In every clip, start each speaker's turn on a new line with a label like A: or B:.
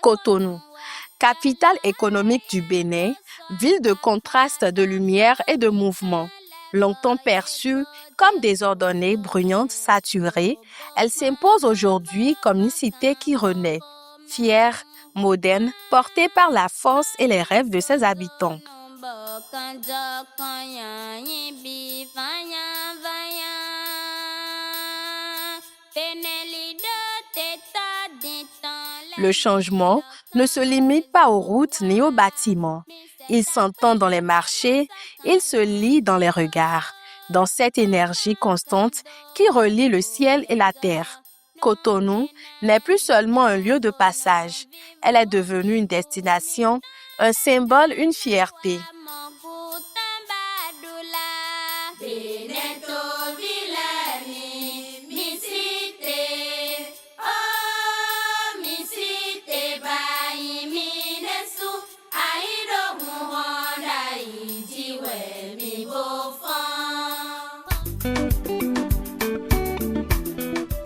A: Cotonou, capitale économique du Bénin, ville de contraste de lumière et de mouvement. Longtemps perçue comme désordonnée, bruyante, saturée, elle s'impose aujourd'hui comme une cité qui renaît, fière, moderne, portée par la force et les rêves de ses habitants. Le changement ne se limite pas aux routes ni aux bâtiments. Il s'entend dans les marchés, il se lie dans les regards, dans cette énergie constante qui relie le ciel et la terre. Cotonou n'est plus seulement un lieu de passage, elle est devenue une destination, un symbole, une fierté.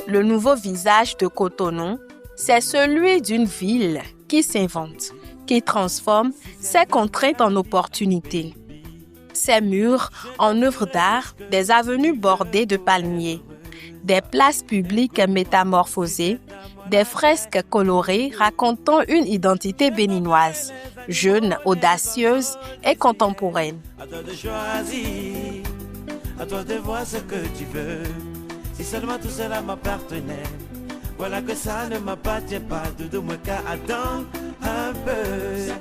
A: Le nouveau visage de Cotonou, c'est celui d'une ville qui s'invente, qui transforme ses contraintes en opportunités. Ses murs en œuvres d'art, des avenues bordées de palmiers, des places publiques métamorphosées, des fresques colorées racontant une identité béninoise, jeune, audacieuse et contemporaine.
B: À toi de choisir, à toi de voir ce que tu veux. Si seulement tout cela m'appartenait, voilà que ça ne m'appartient pas. De moi qu'à attendre un peu.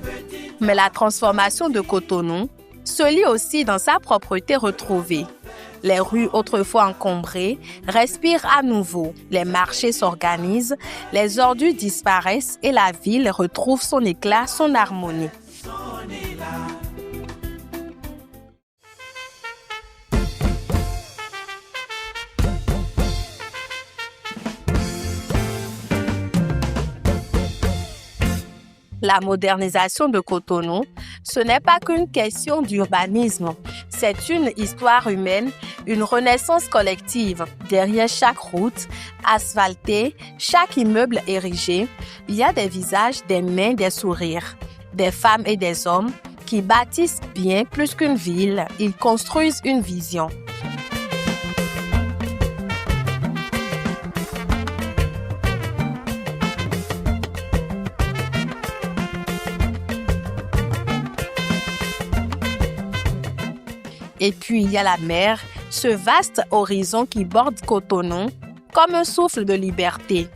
A: Mais la transformation de Cotonou se lie aussi dans sa propreté retrouvée. Les rues autrefois encombrées respirent à nouveau, les marchés s'organisent, les ordures disparaissent et la ville retrouve son éclat, son harmonie. La modernisation de Cotonou, ce n'est pas qu'une question d'urbanisme, c'est une histoire humaine, une renaissance collective. Derrière chaque route asphaltée, chaque immeuble érigé, il y a des visages, des mains, des sourires, des femmes et des hommes qui bâtissent bien plus qu'une ville, ils construisent une vision. Et puis, il y a la mer, ce vaste horizon qui borde Cotonou comme un souffle de liberté.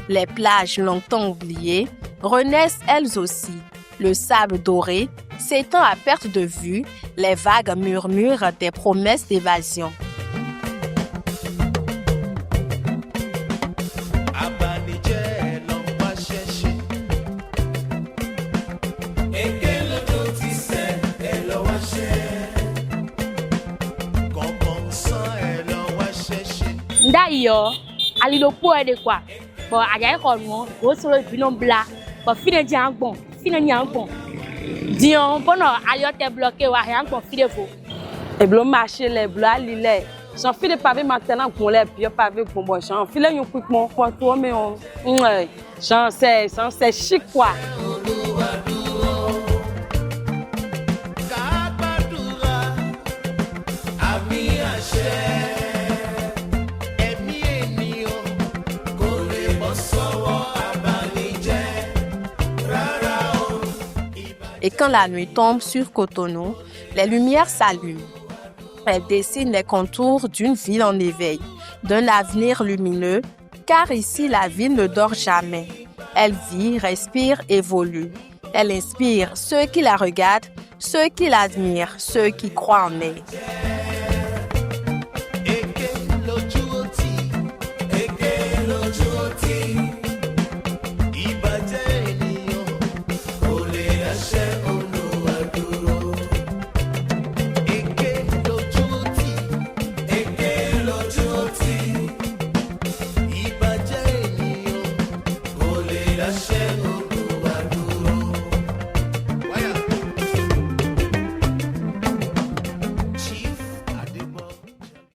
A: Les plages longtemps oubliées renaissent elles aussi. Le sable doré s'étend à perte de vue, les vagues murmurent des promesses d'évasion.
C: D'ailleurs, à l'îlot-po est de quoi? Bon, à y avoir quoi? Au sol, binom bla. Bon, fini diang bon, fini diang bon. Dion, bon, ailleurs t'es bloqué ou rien qu'on file faux.
D: Et blo marché les blo alilé. J'en file pavé maintenant pour les pieds pavé pour moi. J'en file un coup mon point toi mais on j'en c'est chic quoi.
A: Et quand la nuit tombe sur Cotonou, les lumières s'allument. Elles dessinent les contours d'une ville en éveil, d'un avenir lumineux, car ici la ville ne dort jamais. Elle vit, respire, évolue. Elle inspire ceux qui la regardent, ceux qui l'admirent, ceux qui croient en elle.
B: Share.